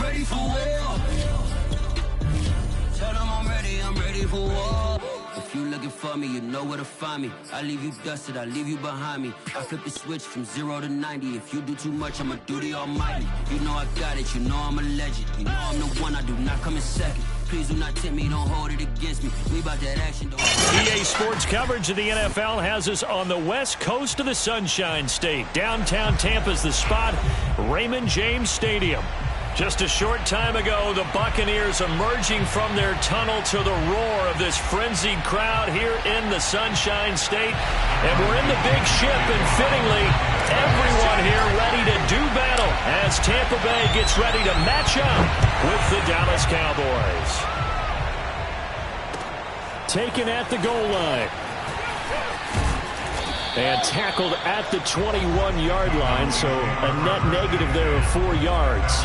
ready for war. Tell them I'm ready for war. If you looking for me, you know where to find me. I leave you dusted, I leave you behind me. I flip the switch from 0 to 90. If you do too much, I'ma do the almighty. You know I got it, you know I'm a legend. You know I'm the one, I do not come in second. Please do not tempt me, don't hold it against me. We about that action, though. EA Sports coverage of the NFL has us on the west coast of the Sunshine State. Downtown Tampa's the spot, Raymond James Stadium. Just a short time ago, the Buccaneers emerging from their tunnel to the roar of this frenzied crowd here in the Sunshine State. And we're in the big ship, and fittingly, everyone here ready to do battle as Tampa Bay gets ready to match up with the Dallas Cowboys. Taken at the goal line. And tackled at the 21-yard line, so a net negative there of 4 yards.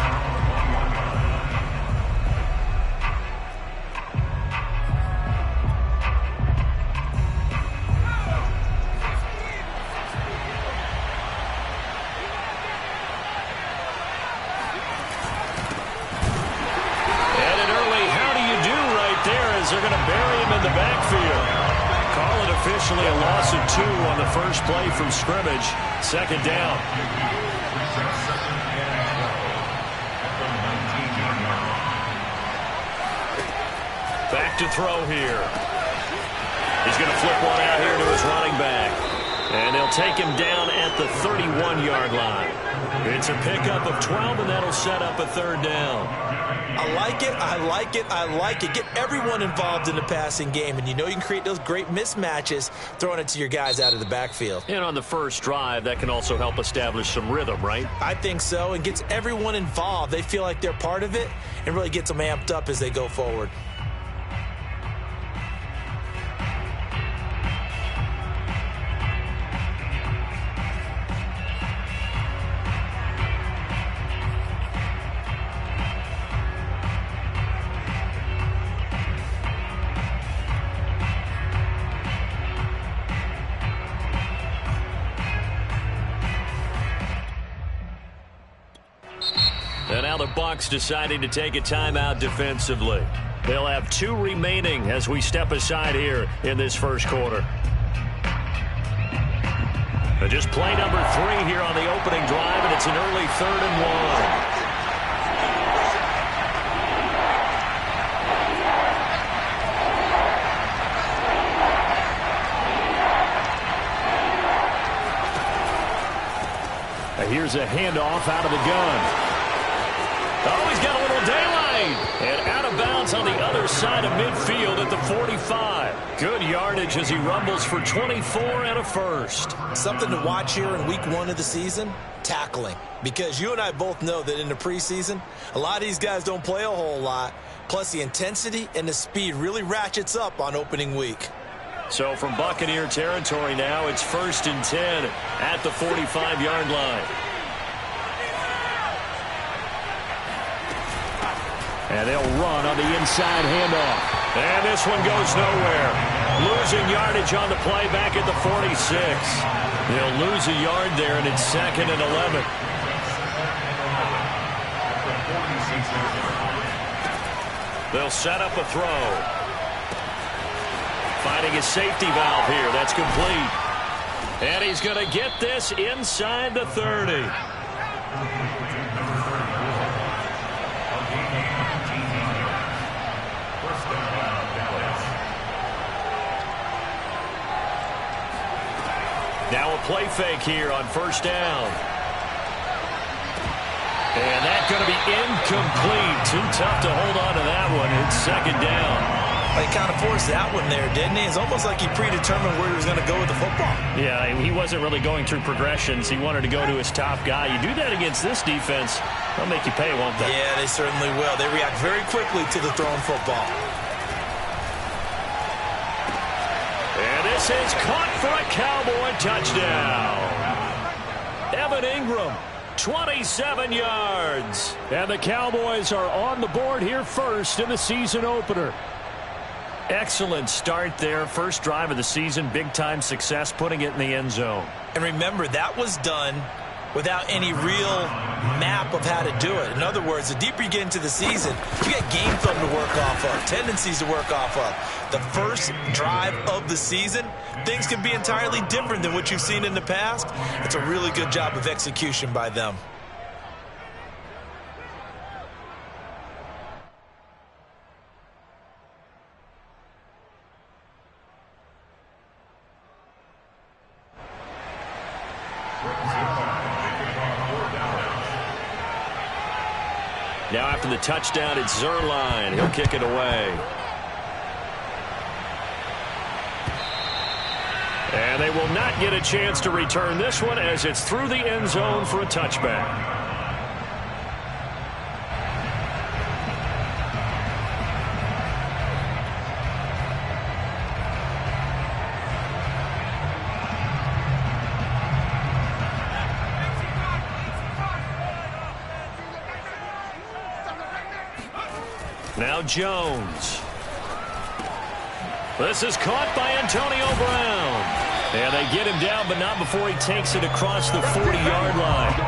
They're going to bury him in the backfield. Call it officially a loss of 2 on the first play from scrimmage. Second down. Back to throw here. He's going to flip one out here to his running back. And they'll take him down at the 31-yard line. It's a pickup of 12, and that'll set up a third down. I like it, I like it, I like it. Get everyone involved in the passing game, and you know you can create those great mismatches throwing it to your guys out of the backfield. And on the first drive, that can also help establish some rhythm, right? I think so, and gets everyone involved. They feel like they're part of it and really gets them amped up as they go forward. And now the Bucs deciding to take a timeout defensively. They'll have 2 remaining as we step aside here in this first quarter. And just play number 3 here on the opening drive, and it's an early 3rd and 1. Here's a handoff out of the gun. Oh, he's got a little daylight. And out of bounds on the other side of midfield at the 45. Good yardage as he rumbles for 24 and a first. Something to watch here in week 1 of the season, tackling. Because you and I both know that in the preseason, a lot of these guys don't play a whole lot. Plus the intensity and the speed really ratchets up on opening week. So from Buccaneer territory now, it's 1st and 10 at the 45-yard line. And they'll run on the inside handoff. And this one goes nowhere. Losing yardage on the play back at the 46. They'll lose a yard there, and it's 2nd and 11. They'll set up a throw. Finding a safety valve here. That's complete. And he's going to get this inside the 30. Now a play fake here on 1st down. And that's going to be incomplete. Too tough to hold on to that one. It's 2nd down. He kind of forced that one there, didn't he? It's almost like he predetermined where he was going to go with the football. Yeah, he wasn't really going through progressions. He wanted to go to his top guy. You do that against this defense, they'll make you pay, won't they? Yeah, they certainly will. They react very quickly to the thrown football. And this is caught for a Cowboy touchdown. Evan Ingram, 27 yards. And the Cowboys are on the board here first in the season opener. Excellent start there. First drive of the season. Big-time success putting it in the end zone. And remember, that was done without any real map of how to do it. In other words, the deeper you get into the season, you get game film to work off of, tendencies to work off of. The first drive of the season, things can be entirely different than what you've seen in the past. It's a really good job of execution by them. Now after the touchdown, it's Zuerlein. He'll kick it away. And they will not get a chance to return this one as it's through the end zone for a touchback. Now Jones. This is caught by Antonio Brown. And they get him down, but not before he takes it across the 40-yard line.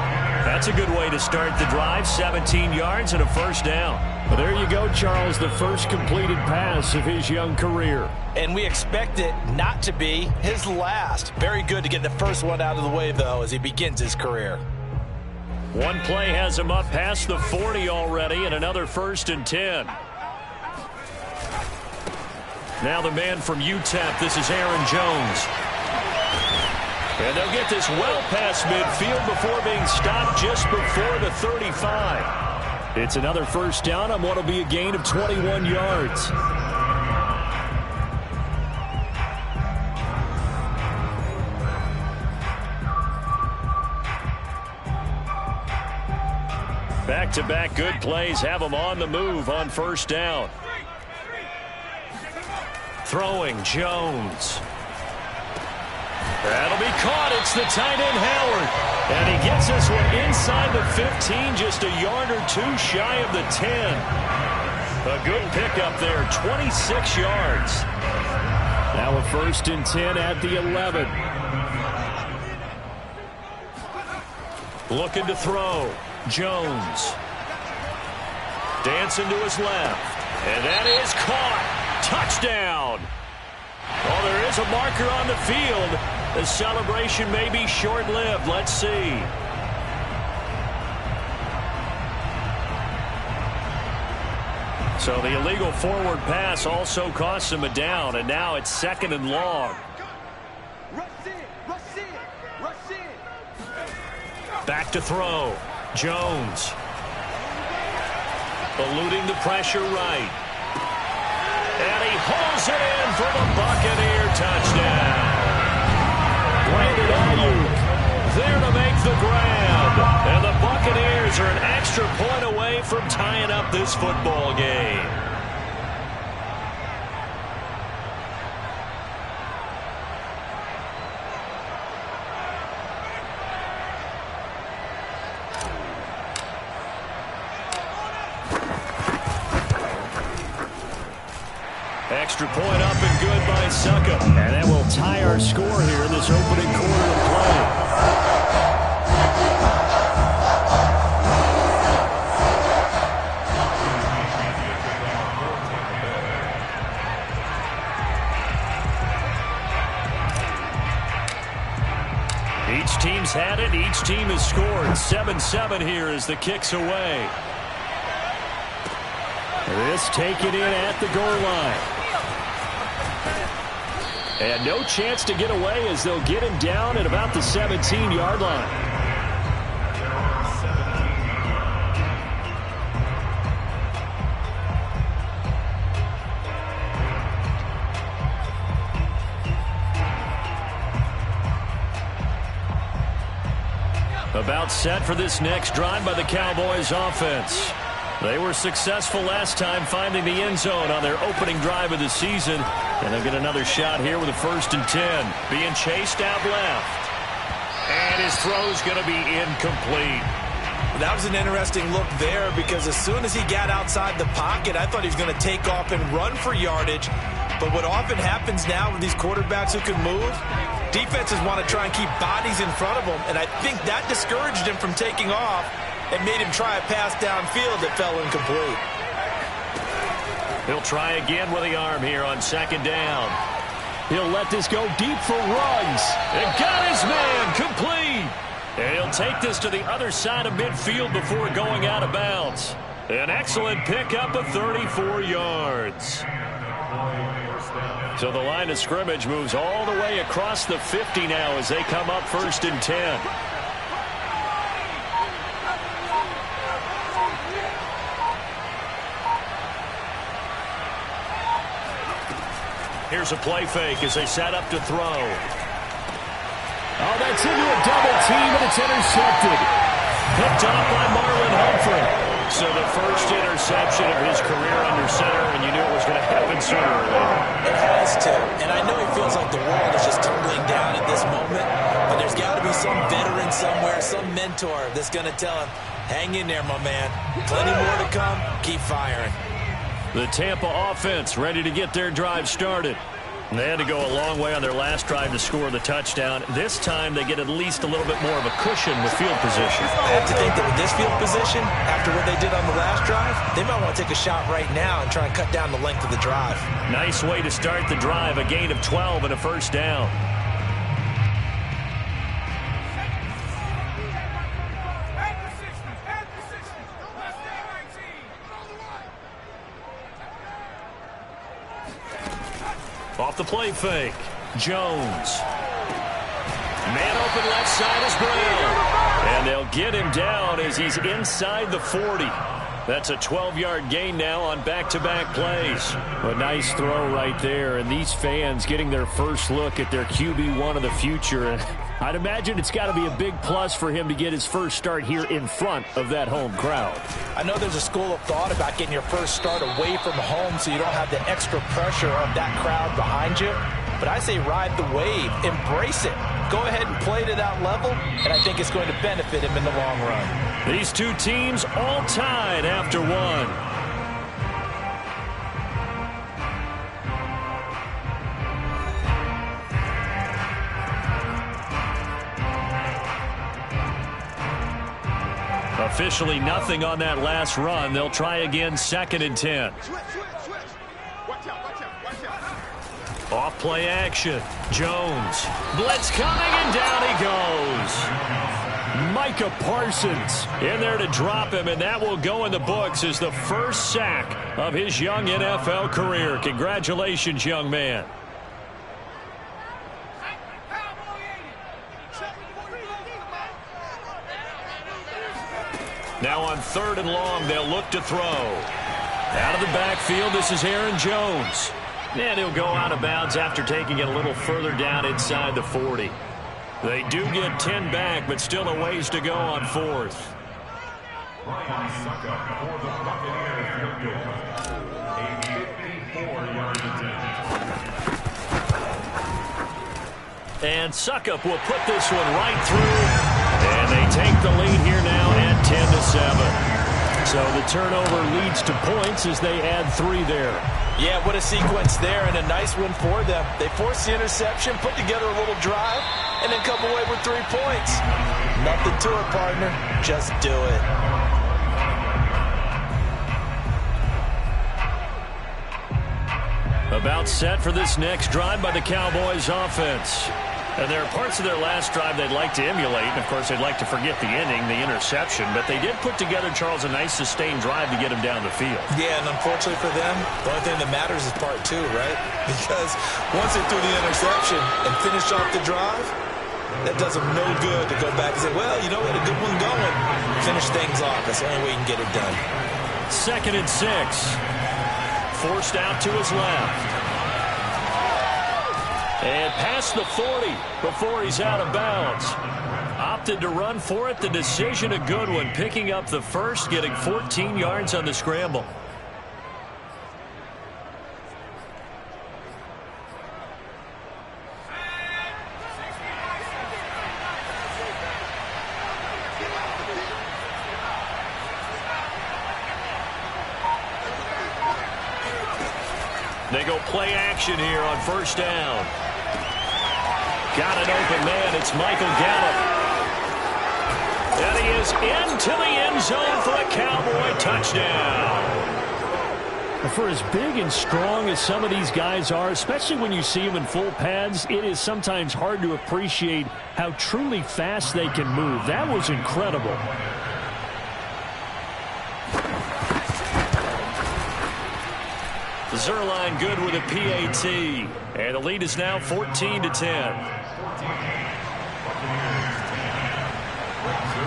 That's a good way to start the drive. 17 yards and a first down. Well, there you go, Charles, the first completed pass of his young career. And we expect it not to be his last. Very good to get the first one out of the way, though, as he begins his career. One play has him up past the 40 already, and another 1st and 10. Now the man from UTEP, this is Aaron Jones. And they'll get this well past midfield before being stopped just before the 35. It's another first down on what will be a gain of 21 yards. Back-to-back good plays have them on the move on first down. Throwing, Jones. That'll be caught. It's the tight end, Howard. And he gets this one inside the 15, just a yard or two shy of the 10. A good pickup there, 26 yards. Now a 1st and 10 at the 11. Looking to throw. Jones. Dancing to his left. And that is caught. Touchdown. Well, there is a marker on the field. The celebration may be short-lived. Let's see. So the illegal forward pass also costs him a down, and now it's 2nd and long. Back to throw. Jones. Eluding the pressure right. And he hauls it in for the Buccaneer touchdown. Brandon Ayuk there to make the grab. And the Buccaneers are an extra point away from tying up this football game. Extra point up and good by Succop. And that will tie our score here in this opening quarter of play. Each team's had it. Each team has scored. 7-7 here as the kick's away. This taken in at the goal line. And no chance to get away as they'll get him down at about the 17-yard line. About set for this next drive by the Cowboys offense. They were successful last time finding the end zone on their opening drive of the season. And they'll get another shot here with a 1st and 10. Being chased out left. And his throw's going to be incomplete. That was an interesting look there because as soon as he got outside the pocket, I thought he was going to take off and run for yardage. But what often happens now with these quarterbacks who can move, Defenses want to try and keep bodies in front of him, and I think that discouraged him from taking off and made him try a pass downfield that fell incomplete. He'll try again with the arm here on second down. He'll let this go deep for Ruggs. And got his man complete. And he'll take this to the other side of midfield before going out of bounds. An excellent pickup of 34 yards. So the line of scrimmage moves all the way across the 50 now as they come up 1st and 10. Here's a play fake as they set up to throw. Oh, that's into a double team, and it's intercepted. Picked off by Marlon Humphrey. So the first interception of his career under center, and you knew it was going to happen sooner or later. It has to. And I know he feels like the world is just tumbling down at this moment, but there's got to be some veteran somewhere, some mentor that's going to tell him, hang in there, my man. Plenty more to come. Keep firing. The Tampa offense ready to get their drive started. They had to go a long way on their last drive to score the touchdown. This time they get at least a little bit more of a cushion with field position. I have to think that with this field position, after what they did on the last drive, they might want to take a shot right now and try and cut down the length of the drive. Nice way to start the drive, a gain of 12 and a first down. Off the play fake, Jones. Man open left side is Brown. And they'll get him down as he's inside the 40. That's a 12-yard gain now on back-to-back plays. A nice throw right there, and these fans getting their first look at their QB1 of the future. And I'd imagine it's got to be a big plus for him to get his first start here in front of that home crowd. I know there's a school of thought about getting your first start away from home so you don't have the extra pressure of that crowd behind you. But I say ride the wave, embrace it. Go ahead and play to that level, and I think it's going to benefit him in the long run. These two teams all tied after one. Officially nothing on that last run. They'll try again 2nd and 10. Off play action. Jones. Blitz coming, and down he goes. Micah Parsons in there to drop him, and that will go in the books as the first sack of his young NFL career. Congratulations, young man. Now on 3rd and long, they'll look to throw. Out of the backfield, this is Aaron Jones. And he'll go out of bounds after taking it a little further down inside the 40. They do get 10 back, but still a ways to go on 4th. And Succop will put this one right through. And they take the lead here now at 10-7. So the turnover leads to points as they add 3 there. Yeah, what a sequence there, and a nice one for them. They force the interception, put together a little drive, and then come away with 3 points. Nothing to it, partner. Just do it. About set for this next drive by the Cowboys offense. And there are parts of their last drive they'd like to emulate. And, of course, they'd like to forget the ending, the interception. But they did put together, Charles, a nice sustained drive to get him down the field. Yeah, and unfortunately for them, the only thing that matters is part 2, right? Because once they threw the interception and finished off the drive, that does them no good to go back and say, well, you know, we had a good one going. Finish things off. That's the only way you can get it done. 2nd and 6. Forced out to his left. And past the 40 before he's out of bounds. Opted to run for it. The decision a good one. Picking up the first, getting 14 yards on the scramble. They go play action here on 1st down. Got an open man. It's Michael Gallup. And he is into the end zone for a Cowboy touchdown. For as big and strong as some of these guys are, especially when you see them in full pads, it is sometimes hard to appreciate how truly fast they can move. That was incredible. Zuerlein good with a PAT. And the lead is now 14-10.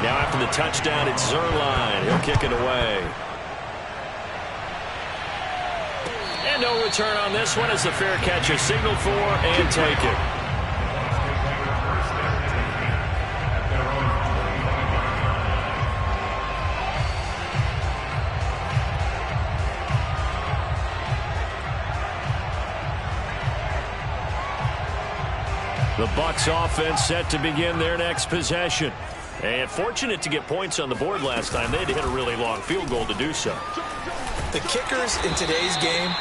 Now after the touchdown, it's Zuerlein. He'll kick it away. And no return on this one as the fair catch is signaled for and taken. The Bucs offense set to begin their next possession. And fortunate to get points on the board last time. They had to hit a really long field goal to do so. The kickers in today's game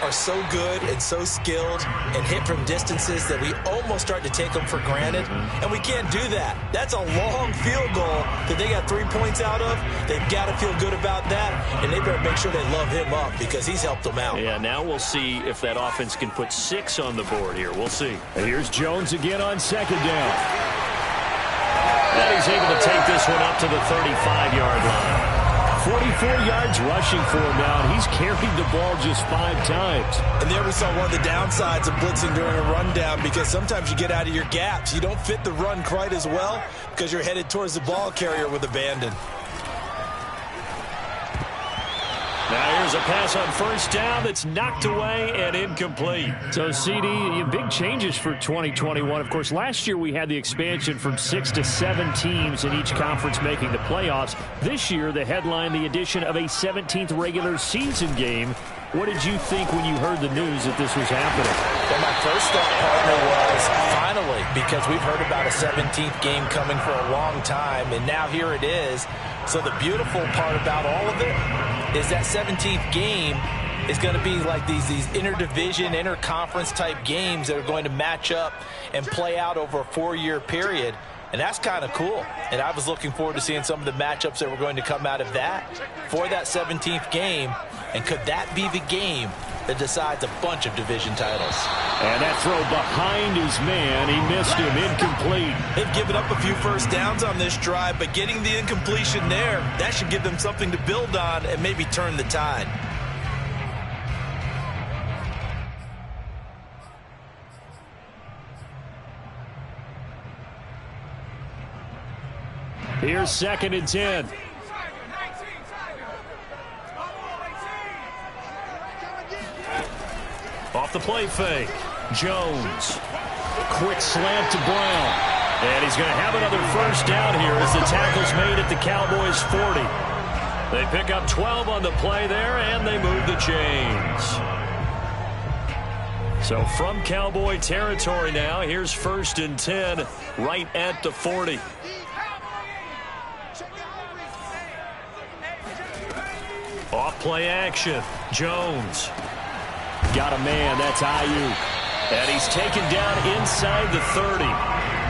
are so good and so skilled and hit from distances that we almost start to take them for granted. And we can't do that. That's a long field goal that they got 3 points out of. They've got to feel good about that, and they better make sure they love him up because he's helped them out. Yeah, now we'll see if that offense can put 6 on the board here. We'll see. And here's Jones again on second down. And he's able to take this one up to the 35-yard line. 44 yards rushing for him now, and he's carried the ball just 5 times. And there we saw one of the downsides of blitzing during a rundown because sometimes you get out of your gaps. You don't fit the run quite as well because you're headed towards the ball carrier with abandon. Now here's a pass on first down that's knocked away and incomplete. So, CD, big changes for 2021. Of course, last year we had the expansion from 6 to 7 teams in each conference making the playoffs. This year, the headline, the addition of a 17th regular season game. What did you think when you heard the news that this was happening? Well, my first thought, partner, was finally, because we've heard about a 17th game coming for a long time, and now here it is. So the beautiful part about all of it is that 17th game is going to be like these interdivision, interconference type games that are going to match up and play out over a 4-year period. And that's kind of cool. And I was looking forward to seeing some of the matchups that were going to come out of that for that 17th game. And could that be the game that decides a bunch of division titles? And that throw behind his man, he missed him, incomplete. They've given up a few first downs on this drive, but getting the incompletion there, that should give them something to build on and maybe turn the tide. Here's 2nd and 10. Off the play fake. Jones. Quick slant to Brown. And he's going to have another first down here as the tackle's made at the Cowboys' 40. They pick up 12 on the play there, and they move the chains. So from Cowboy territory now, here's 1st and 10 right at the 40. Off play action. Jones. Got a man. That's Ayuk. And he's taken down inside the 30.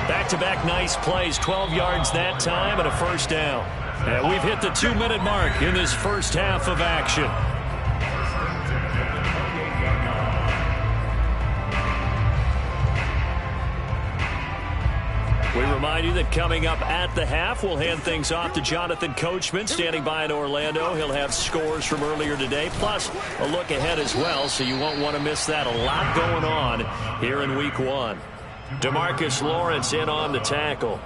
Back-to-back nice plays. 12 yards that time and a first down. And we've hit the 2-minute mark in this first half of action. We remind you that coming up at the half, we'll hand things off to Jonathan Coachman, standing by in Orlando. He'll have scores from earlier today, plus a look ahead as well, so you won't want to miss that. A lot going on here in Week 1. DeMarcus Lawrence in on the tackle.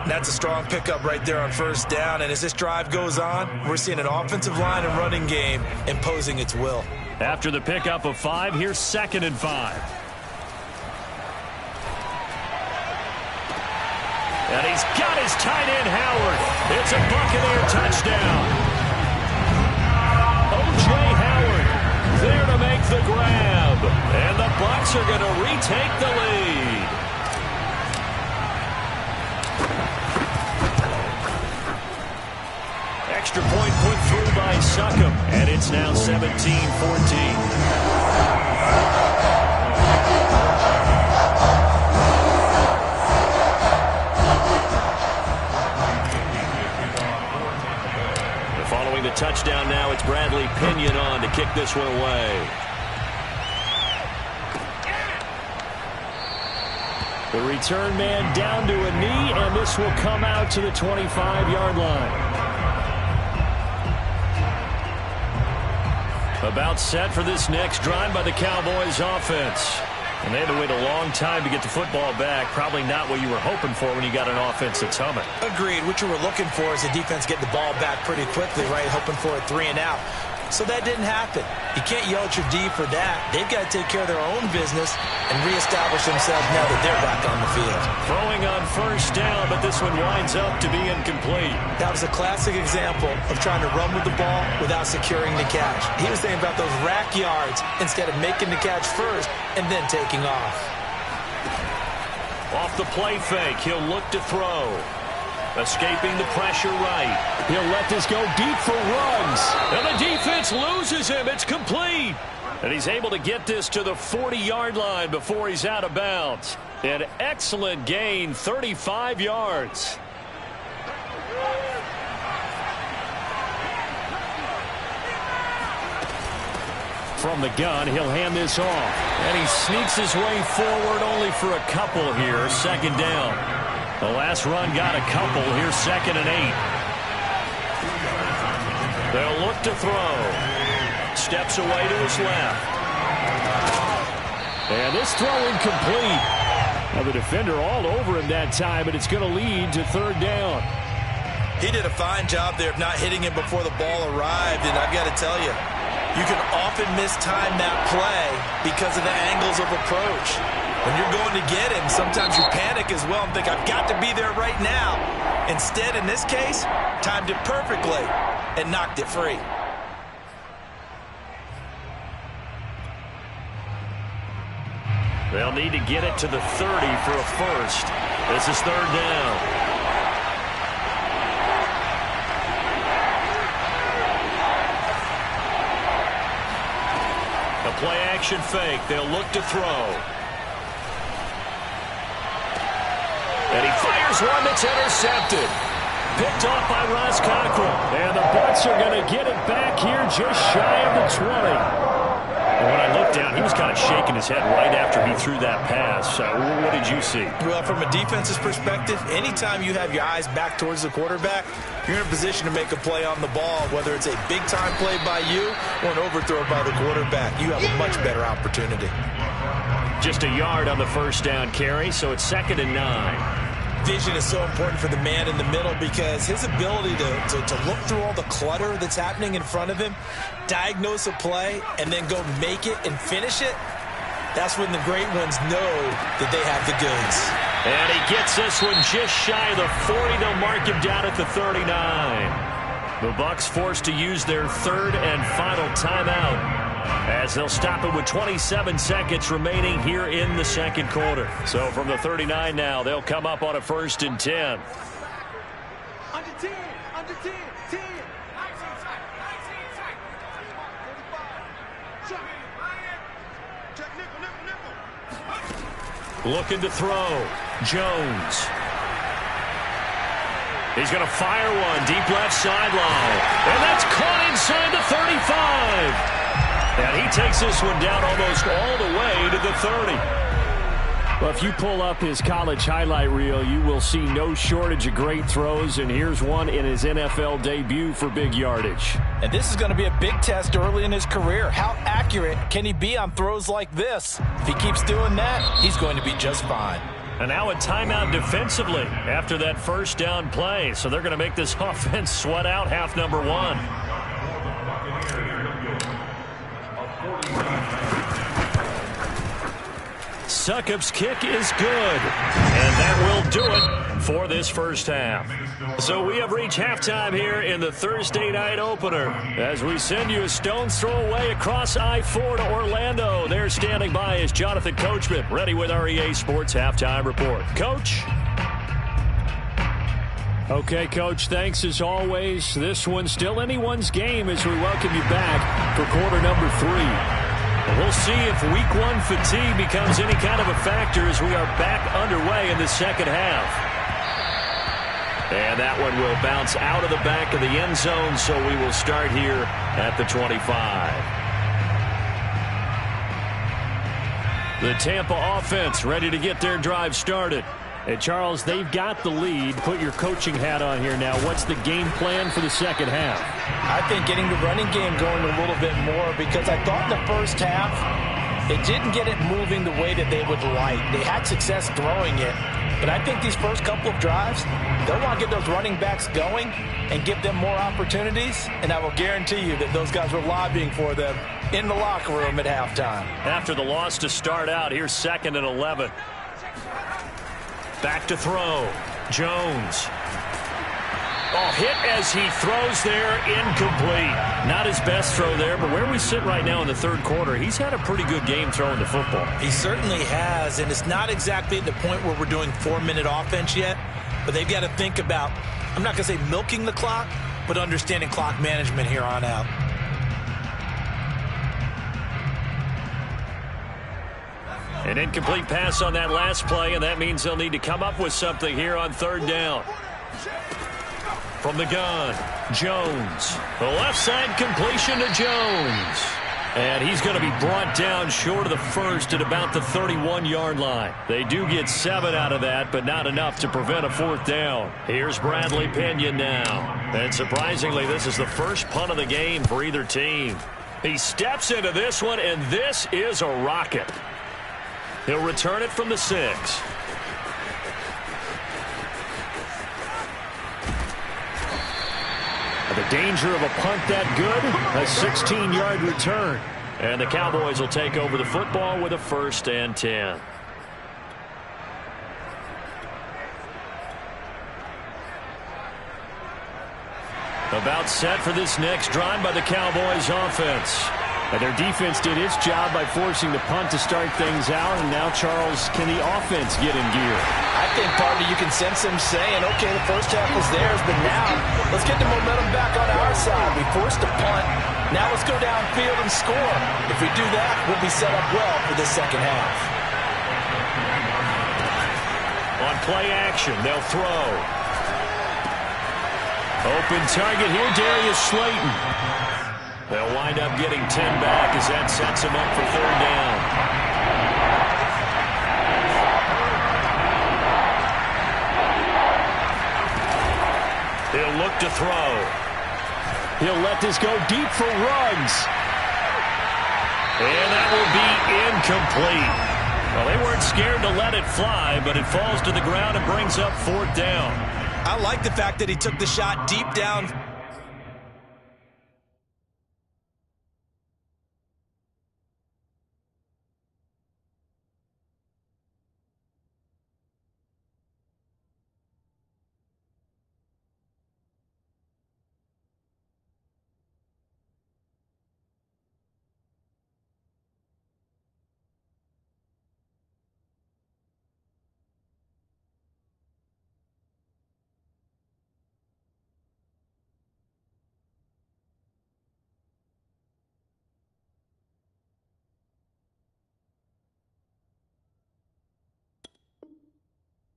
That's a strong pickup right there on first down, and as this drive goes on, we're seeing an offensive line and running game imposing its will. After the pickup of 5, here's 2nd and 5. And he's got his tight end, Howard. It's a Buccaneer touchdown. O.J. Howard there to make the grab. And the Bucs are going to retake the lead. Extra point put through by Succop. And it's now 17-14. And following the touchdown now, it's Bradley Pinion on to kick this one away. The return man down to a knee, and this will come out to the 25-yard line. About set for this next drive by the Cowboys offense. And they had to wait a long time to get the football back. Probably not what you were hoping for when you got an offense that's humming. Agreed. What you were looking for is the defense getting the ball back pretty quickly, right? Hoping for a 3 and out. So that didn't happen. You can't yell at your D for that. They've got to take care of their own business and reestablish themselves now that they're back on the field. Throwing on first down, but this one winds up to be incomplete. That was a classic example of trying to run with the ball without securing the catch. He was thinking about those rack yards instead of making the catch first and then taking off. Off the play fake, he'll look to throw. Escaping the pressure right. He'll let this go deep for Ruggs. And the defense loses him. It's complete. And he's able to get this to the 40-yard line before he's out of bounds. An excellent gain, 35 yards. From the gun, he'll hand this off. And he sneaks his way forward only for a couple here. Second down. The last run got a couple. Here's 2nd and 8. They'll look to throw. Steps away to his left. And this throw incomplete. Now the defender all over him that time, but it's going to lead to 3rd down. He did a fine job there of not hitting him before the ball arrived, and I've got to tell you, you can often mistime that play because of the angles of approach. When you're going to get him, sometimes you panic as well and think, I've got to be there right now. Instead, in this case, timed it perfectly and knocked it free. They'll need to get it to the 30 for a first. This is 3rd down. A play action fake. They'll look to throw. And he fires one that's intercepted. Picked off by Ross Cockrell. And the Bucs are going to get it back here just shy of the 20. And when I looked down, he was kind of shaking his head right after he threw that pass. What did you see? Well, from a defense's perspective, anytime you have your eyes back towards the quarterback, you're in a position to make a play on the ball, whether it's a big-time play by you or an overthrow by the quarterback. You have a much better opportunity. Just a yard on the first down carry, so it's 2nd and 9. Vision is so important for the man in the middle because his ability to look through all the clutter that's happening in front of him, diagnose a play, and then go make it and finish it, that's when the great ones know that they have the goods. And he gets this one just shy of the 40. They'll mark him down at the 39. The Bucs forced to use their 3rd and final timeout, as they'll stop it with 27 seconds remaining here in the 2nd quarter. So from the 39 now, they'll come up on a 1st and 10. Under 10, under 10, 10. Looking to throw. Jones. He's going to fire one deep left sideline. And that's caught inside the 35. And he takes this one down almost all the way to the 30. Well, if you pull up his college highlight reel, you will see no shortage of great throws, and here's one in his NFL debut for big yardage. And this is going to be a big test early in his career. How accurate can he be on throws like this? If he keeps doing that, he's going to be just fine. And now a timeout defensively after that first down play. So they're going to make this offense sweat out half number one. Succop's kick is good. And that will do it for this first half. So we have reached halftime here in the Thursday night opener as we send you a stone's throw away across I-4 to Orlando. There standing by is Jonathan Coachman, ready with our EA Sports Halftime Report. Coach? Okay, Coach, thanks as always. This one's still anyone's game as we welcome you back for quarter number 3. And we'll see if week 1 fatigue becomes any kind of a factor as we are back underway in the second half. And that one will bounce out of the back of the end zone, so we will start here at the 25. The Tampa offense ready to get their drive started. Hey, Charles, they've got the lead. Put your coaching hat on here now. What's the game plan for the second half? I think getting the running game going a little bit more, because I thought in the first half they didn't get it moving the way that they would like. They had success throwing it, but I think these first couple of drives, they'll want to get those running backs going and give them more opportunities, and I will guarantee you that those guys were lobbying for them in the locker room at halftime. After the loss to start out, here's 2nd and 11. Back to throw. Jones. Oh, hit as he throws there, incomplete. Not his best throw there, but where we sit right now in the third quarter, he's had a pretty good game throwing the football. He certainly has, and it's not exactly at the point where we're doing 4-minute offense yet, but they've got to think about, I'm not going to say milking the clock, but understanding clock management here on out. An incomplete pass on that last play, and that means they'll need to come up with something here on 3rd down. From the gun, Jones. The left side completion to Jones. And he's going to be brought down short of the first at about the 31-yard line. They do get 7 out of that, but not enough to prevent a 4th down. Here's Bradley Pinion now. And surprisingly, this is the first punt of the game for either team. He steps into this one, and this is a rocket. He'll return it from the 6. The danger of a punt that good, a 16-yard return. And the Cowboys will take over the football with a 1st and 10. About set for this next drive by the Cowboys offense. And their defense did its job by forcing the punt to start things out. And now, Charles, can the offense get in gear? I think, partner, you can sense them saying, okay, the first half was theirs, but now let's get the momentum back on our side. We forced a punt. Now let's go downfield and score. If we do that, we'll be set up well for the second half. On play action, they'll throw. Open target here, Darius Slayton. They'll wind up getting 10 back as that sets him up for 3rd down. He'll look to throw. He'll let this go deep for Ruggs. And that will be incomplete. Well, they weren't scared to let it fly, but it falls to the ground and brings up 4th down. I like the fact that he took the shot deep down.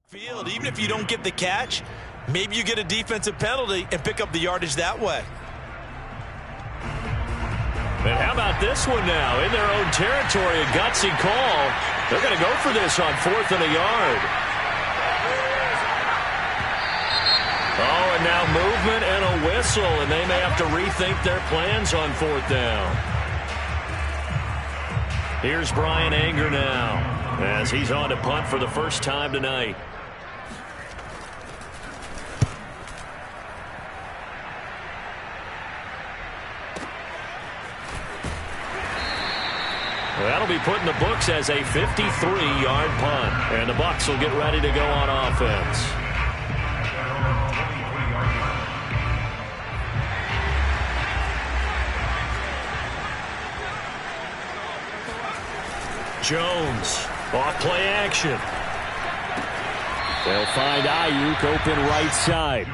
Field, even if you don't get the catch, maybe you get a defensive penalty and pick up the yardage that way. And how about this one now? In their own territory, a gutsy call. They're going to go for this on 4th and a yard. Oh, and now movement and a whistle, and they may have to rethink their plans on 4th down. Here's Brian Anger now, as he's on to punt for the first time tonight. That'll be put in the books as a 53-yard punt. And the Bucs will get ready to go on offense. Jones, off play action. They'll find Ayuk open right side.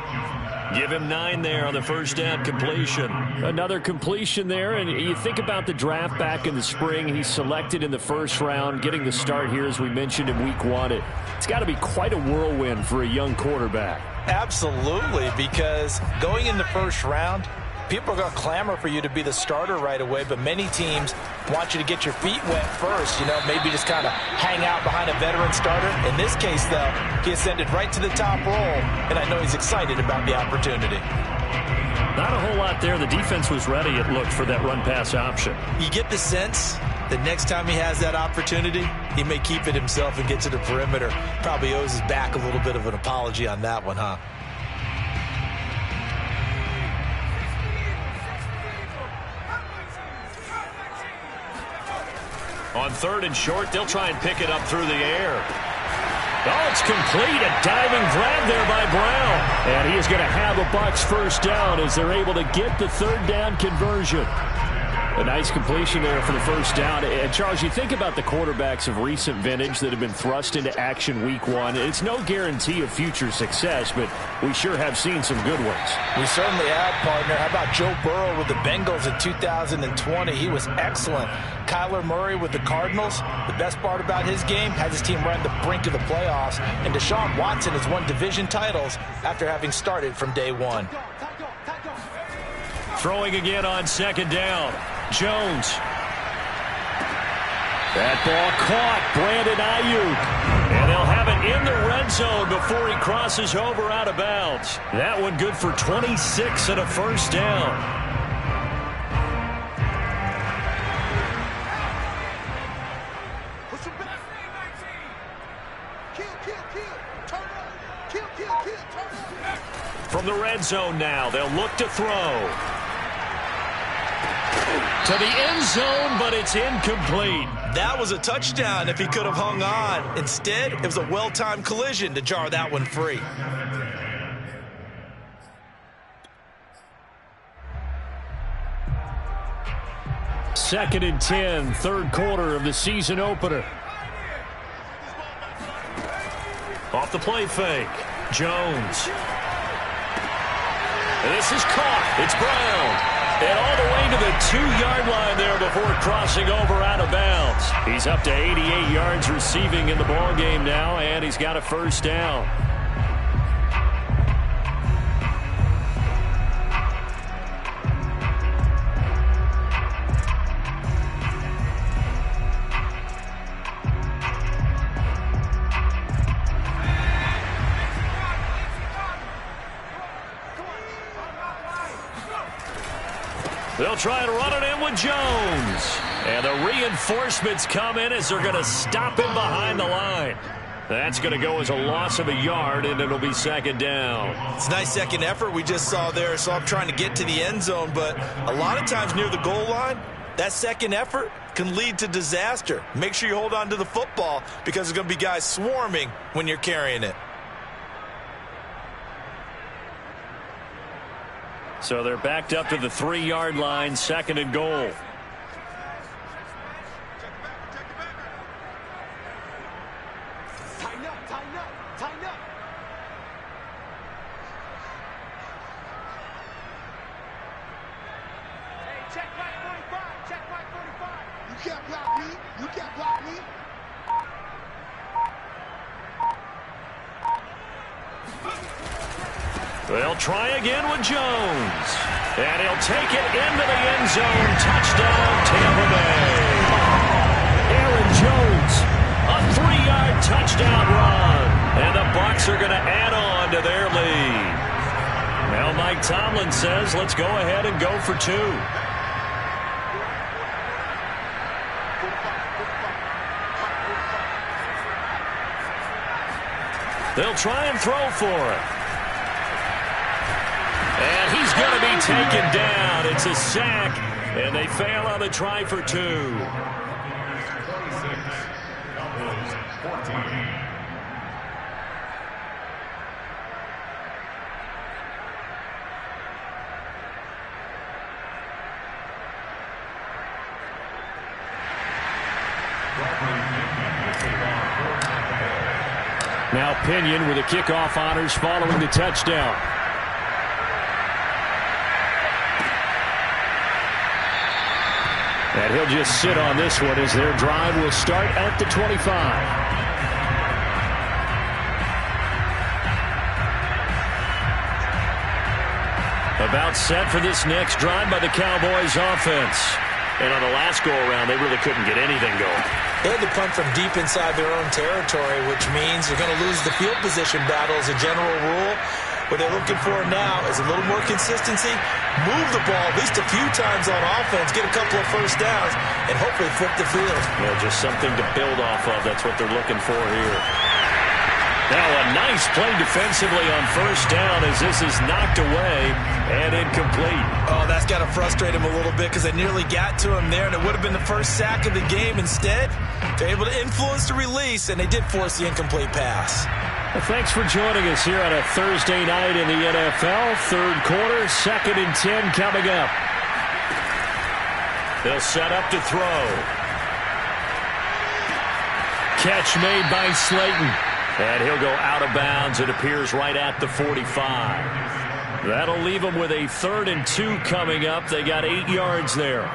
Give him 9 there on the first down completion. Another completion there, and you think about the draft back in the spring. He's selected in the first round, getting the start here, as we mentioned in week 1. It's got to be quite a whirlwind for a young quarterback. Absolutely, because going in the first round, people are going to clamor for you to be the starter right away, but many teams want you to get your feet wet first, maybe just kind of hang out behind a veteran starter. In this case, though, he ascended right to the top role, and I know he's excited about the opportunity. Not a whole lot there. The defense was ready, it looked, for that run-pass option. You get the sense that next time he has that opportunity, he may keep it himself and get to the perimeter. Probably owes his back a little bit of an apology on that one, huh? On 3rd and short, they'll try and pick it up through the air. Oh, it's complete. A diving grab there by Brown. And he is going to have a Bucs first down as they're able to get the 3rd down conversion. A nice completion there for the first down. And, Charles, you think about the quarterbacks of recent vintage that have been thrust into action week 1. It's no guarantee of future success, but we sure have seen some good ones. We certainly have, partner. How about Joe Burrow with the Bengals in 2020? He was excellent. Kyler Murray with the Cardinals. The best part about his game, has his team right on the brink of the playoffs. And Deshaun Watson has won division titles after having started from day 1. Throwing again on 2nd down. Jones. That ball caught. Brandon Ayuk. And they'll have it in the red zone before he crosses over out of bounds. That one good for 26 and a first down. From the red zone now, they'll look to throw. To the end zone, but it's incomplete. That was a touchdown if he could have hung on. Instead, it was a well-timed collision to jar that one free. Second and 10, 3rd quarter of the season opener. Off the play fake. Jones. This is caught. It's Brown. And all the way to the 2-yard line there before crossing over out of bounds. He's up to 88 yards receiving in the ballgame now, and he's got a first down. They'll try and run it in with Jones. And the reinforcements come in as they're going to stop him behind the line. That's going to go as a loss of a yard, and it'll be 2nd down. It's a nice second effort we just saw there. So I'm trying to get to the end zone, but a lot of times near the goal line, that second effort can lead to disaster. Make sure you hold on to the football because there's going to be guys swarming when you're carrying it. So they're backed up to the 3-yard line, 2nd and goal. Tighten up, tighten up, tighten up. Hey, check right 45, check right 45. You can't block me, you can't block me. They'll try again with Jones. And he'll take it into the end zone. Touchdown, Tampa Bay. Aaron Jones, a 3-yard touchdown run. And the Bucs are going to add on to their lead. Now Mike Tomlin says, let's go ahead and go for 2. They'll try and throw for it. And he's going to be taken down. It's a sack, and they fail on the try for 2. Now Pinion with the kickoff honors following the touchdown. And he'll just sit on this one as their drive will start at the 25. About set for this next drive by the Cowboys offense. And on the last go-around, they really couldn't get anything going. They had to punt from deep inside their own territory, which means they're going to lose the field position battle as a general rule. What they're looking for now is a little more consistency, move the ball at least a few times on offense, get a couple of first downs, and hopefully flip the field. Yeah, just something to build off of. That's what they're looking for here. Now a nice play defensively on first down as this is knocked away and incomplete. Oh, that's got to frustrate him a little bit because they nearly got to him there, and it would have been the first sack of the game. Instead, they're able to influence the release, and they did force the incomplete pass. Well, thanks for joining us here on a Thursday night in the NFL. Third quarter, 2nd and 10 coming up. They'll set up to throw. Catch made by Slayton. And he'll go out of bounds. It appears right at the 45. That'll leave them with a 3rd and 2 coming up. They got 8 yards there.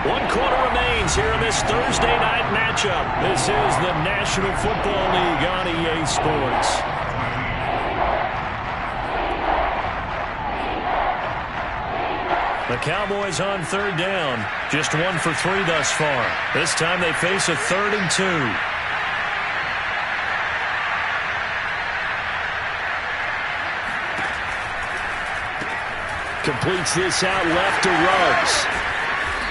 One quarter remains here in this Thursday night matchup. This is the National Football League on EA Sports. The Cowboys on 3rd down. Just 1 for 3 thus far. This time they face a 3rd and 2. Completes this out left to Ruggs.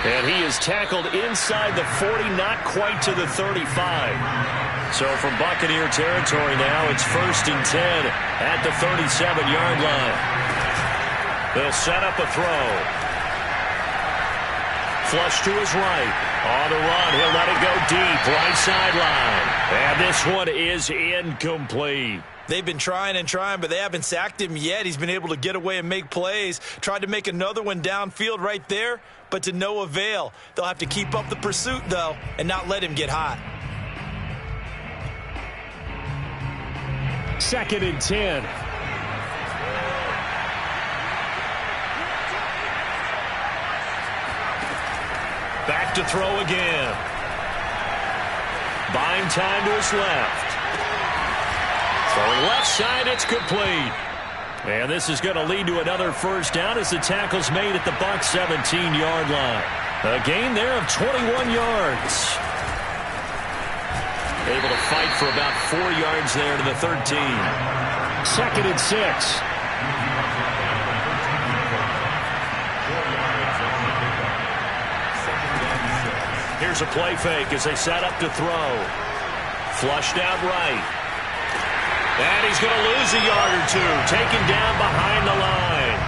And he is tackled inside the 40, not quite to the 35. So from Buccaneer territory now, it's 1st and 10 at the 37-yard line. They'll set up a throw. Flush to his right. On the run, he'll let it go deep. Right sideline. And this one is incomplete. They've been trying and trying, but they haven't sacked him yet. He's been able to get away and make plays. Tried to make another one downfield right there, but to no avail. They'll have to keep up the pursuit, though, and not let him get hot. 2nd and 10. Back to throw again. Buying time to his left. Throwing left side, it's complete. And this is going to lead to another first down as the tackle's made at the Bucs 17-yard line. A gain there of 21 yards. Able to fight for about 4 yards there to the 13. 2nd and 6. Here's a play fake as they set up to throw. Flushed out right. And he's going to lose a yard or two. Taken down behind the line.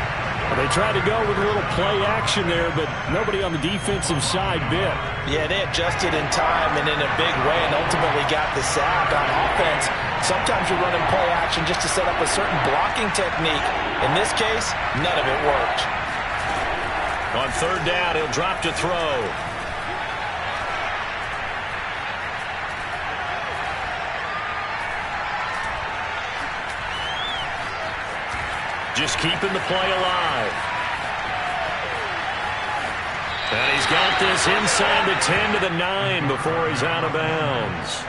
Well, they tried to go with a little play action there, but nobody on the defensive side bit. Yeah, they adjusted in time and in a big way and ultimately got the sack. On offense, sometimes you're running play action just to set up a certain blocking technique. In this case, none of it worked. On 3rd down, he'll drop to throw. Just keeping the play alive. And he's got this inside the 10 to the 9 before he's out of bounds.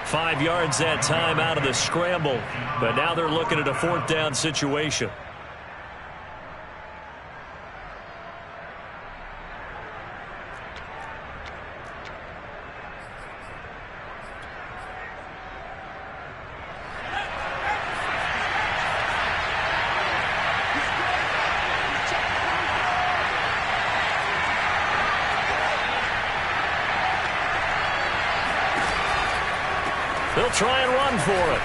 5 yards that time out of the scramble. But now they're looking at a 4th down situation. They'll try and run for it.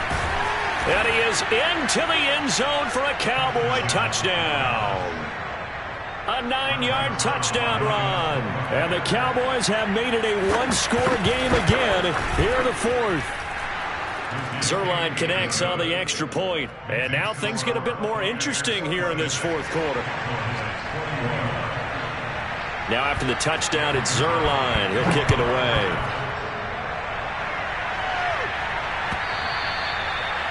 And he is into the end zone for a Cowboy touchdown. A 9-yard touchdown run. And the Cowboys have made it a one-score game again here in the 4th. Zuerlein connects on the extra point. And now things get a bit more interesting here in this 4th quarter. Now after the touchdown, it's Zuerlein. He'll kick it away.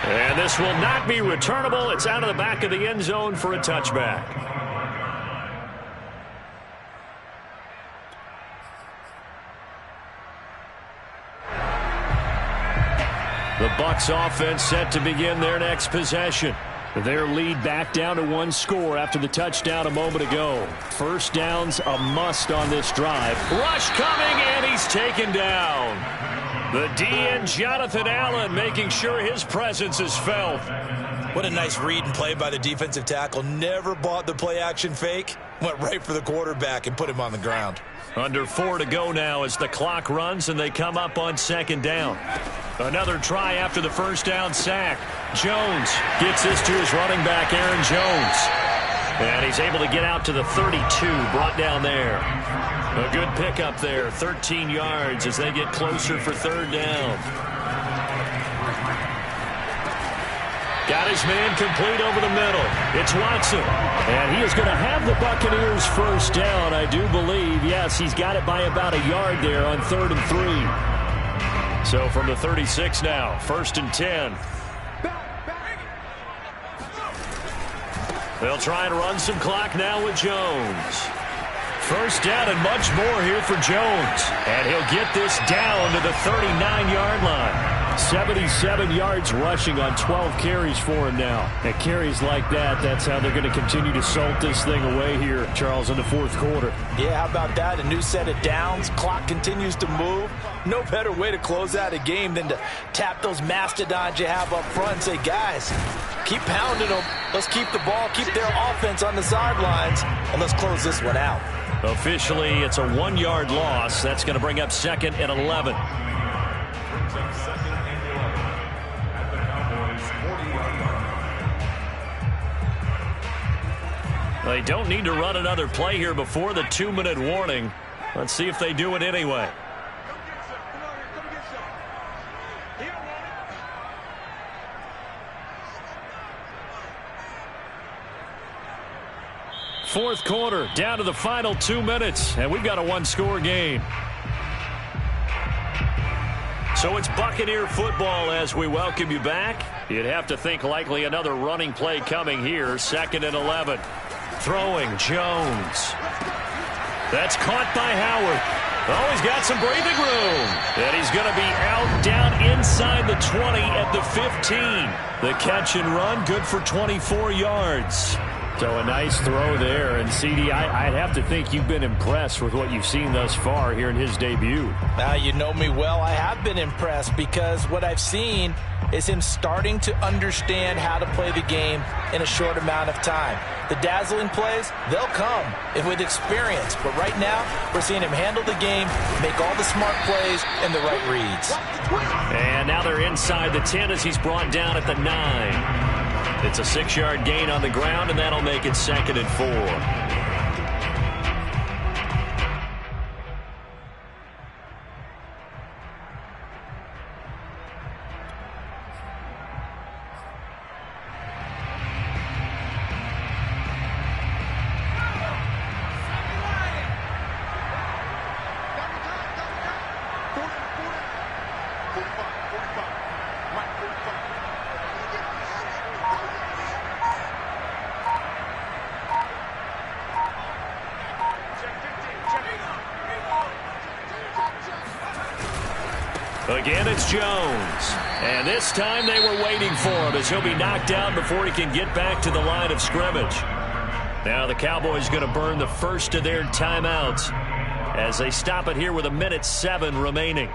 And this will not be returnable. It's out of the back of the end zone for a touchback. Bucs offense set to begin their next possession. Their lead back down to one score after the touchdown a moment ago. First down's a must on this drive. Rush coming, and he's taken down. The DN, Jonathan Allen, making sure his presence is felt. What a nice read and play by the defensive tackle. Never bought the play-action fake. Went right for the quarterback and put him on the ground. Under 4 to go now as the clock runs and they come up on second down. Another try after the first down sack. Jones gets this to his running back, Aaron Jones. And he's able to get out to the 32, brought down there. A good pickup there, 13 yards as they get closer for third down. Got his man complete over the middle. It's Watson. And he is going to have the Buccaneers first down, I do believe. Yes, he's got it by about a yard there on 3rd and 3. So from the 36 now, 1st and 10. They'll try and run some clock now with Jones. First down and much more here for Jones. And he'll get this down to the 39-yard line. 77 yards rushing on 12 carries for him now. And carries like that, that's how they're going to continue to salt this thing away here, Charles, in the fourth quarter. Yeah, how about that? A new set of downs. Clock continues to move. No better way to close out a game than to tap those mastodons you have up front and say, guys, keep pounding them. Let's keep the ball, keep their offense on the sidelines, and let's close this one out. Officially, it's a 1-yard loss. That's going to bring up 2nd and 11. They don't need to run another play here before the 2-minute warning. Let's see if they do it anyway. Fourth quarter, down to the final 2 minutes, and we've got a one-score game. So it's Buccaneer football as we welcome you back. You'd have to think likely another running play coming here, 2nd and 11. Throwing, Jones. That's caught by Howard. Oh, he's got some breathing room. And he's going to be out down inside the 20 at the 15. The catch and run, good for 24 yards. So a nice throw there. And, CD, I'd have to think you've been impressed with what you've seen thus far here in his debut. Now, you know me well. I have been impressed because what I've seen is him starting to understand how to play the game in a short amount of time. The dazzling plays, they'll come with experience. But right now, we're seeing him handle the game, make all the smart plays, and the right reads. And now they're inside the 10 as he's brought down at the 9. It's a 6-yard gain on the ground, and that'll make it 2nd and 4. Again, it's Jones. And this time they were waiting for him as he'll be knocked down before he can get back to the line of scrimmage. Now the Cowboys going to burn the first of their timeouts as they stop it here with 1:07 remaining.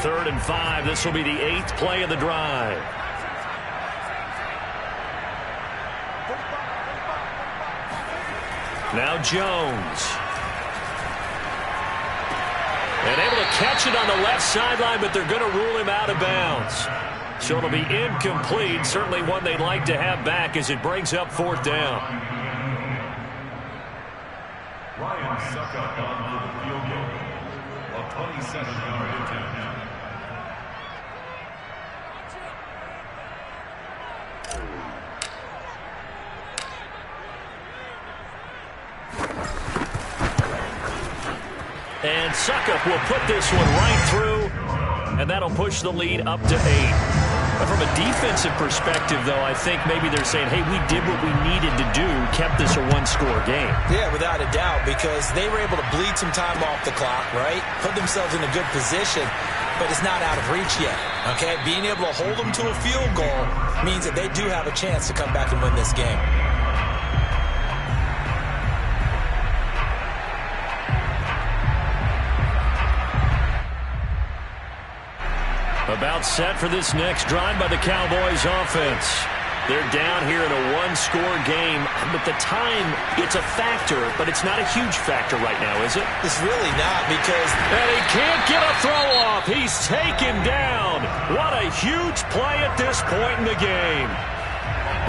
Third and 5. This will be the 8th play of the drive. Now Jones. And able to catch it on the left sideline, but they're going to rule him out of bounds. So it'll be incomplete. Certainly one they'd like to have back as it brings up 4th down. Ryan Suckup on for the field goal. A 27-yard attempt. And Succop will put this one right through, and that'll push the lead up to 8. But from a defensive perspective, though, I think maybe they're saying, hey, we did what we needed to do, kept this a one-score game. Yeah, without a doubt, because they were able to bleed some time off the clock, right? Put themselves in a good position, but it's not out of reach yet, okay? Being able to hold them to a field goal means that they do have a chance to come back and win this game. About set for this next drive by the Cowboys offense. They're down here in a one-score game, but the time, it's a factor, but it's not a huge factor right now, is it? It's really not, because... And he can't get a throw off. He's taken down. What a huge play at this point in the game.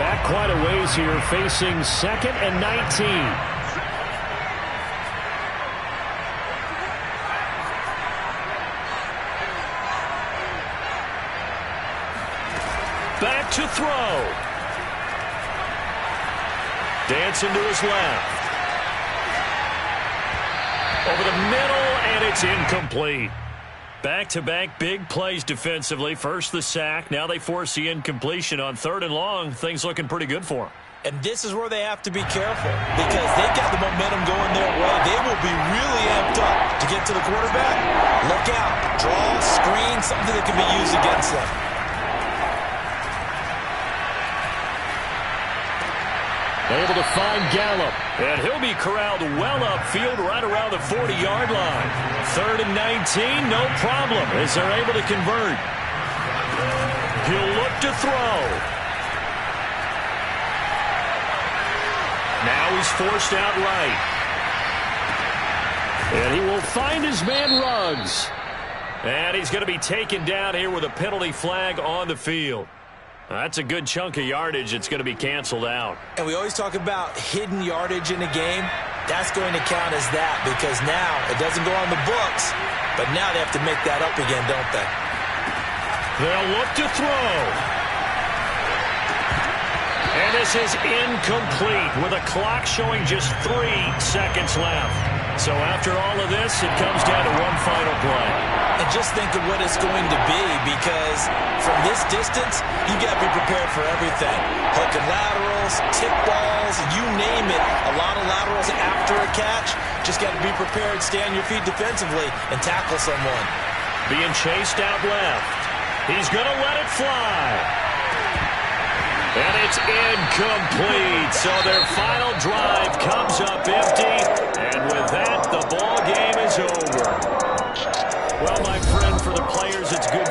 Back quite a ways here, facing 2nd and 19. Back to throw. Dancing to his left. Over the middle, and it's incomplete. Back-to-back big plays defensively. First the sack. Now they force the incompletion on 3rd and long. Things looking pretty good for them. And this is where they have to be careful, because they've got the momentum going their way. They will be really amped up to get to the quarterback. Look out. Draw, screen, something that can be used against them. Able to find Gallup, and he'll be corralled well upfield right around the 40-yard line. 3rd and 19, no problem, as they're able to convert. He'll look to throw. Now he's forced out right. And he will find his man Ruggs. And he's going to be taken down here with a penalty flag on the field. That's a good chunk of yardage. It's going to be canceled out. And we always talk about hidden yardage in a game. That's going to count as that, because now it doesn't go on the books, but now they have to make that up again, don't they? They'll look to throw. And this is incomplete with a clock showing just 3 seconds left. So after all of this, it comes down to one final play. And just think of what it's going to be, because from this distance, you got to be prepared for everything. Hook and laterals, tip balls, you name it. A lot of laterals after a catch. Just got to be prepared, stay on your feet defensively, and tackle someone. Being chased out left. He's going to let it fly. And it's incomplete. So their final drive comes up empty. And with that, the ball game is over. Well, my friend, for the players, it's good